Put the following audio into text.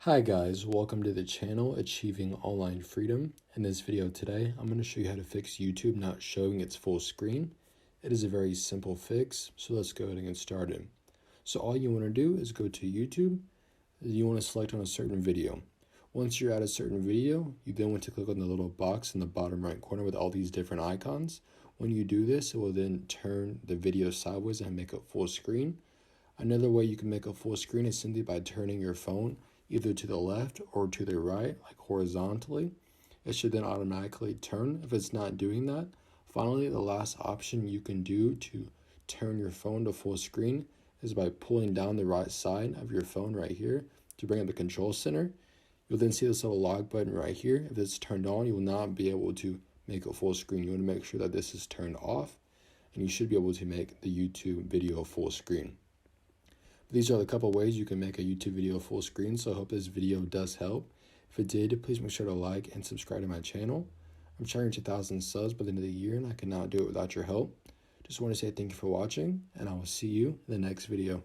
Hi guys, welcome to the channel Achieving Online Freedom. In this video today, I'm going to show you how to fix YouTube not showing its full screen. It is a very simple fix, so let's go ahead and get started. So all you want to do is go to YouTube. You want to select on a certain video. Once you're at a certain video, you then want to click on the little box in the bottom right corner with all these different icons. When you do this, it will then turn the video sideways and make it full screen. Another way you can make a full screen is simply by turning your phone either to the left or to the right, like horizontally. It should then automatically turn if it's not doing that. Finally, the last option you can do to turn your phone to full screen is by pulling down the right side of your phone right here to bring up the control center. You'll then see this little lock button right here. If it's turned on, you will not be able to make a full screen. You want to make sure that this is turned off, and you should be able to make the YouTube video full screen. These are the couple ways you can make a YouTube video full screen, so I hope this video does help. If it did, please make sure to like and subscribe to my channel. I'm trying to reach 1,000 subs by the end of the year, and I cannot do it without your help. Just want to say thank you for watching, and I will see you in the next video.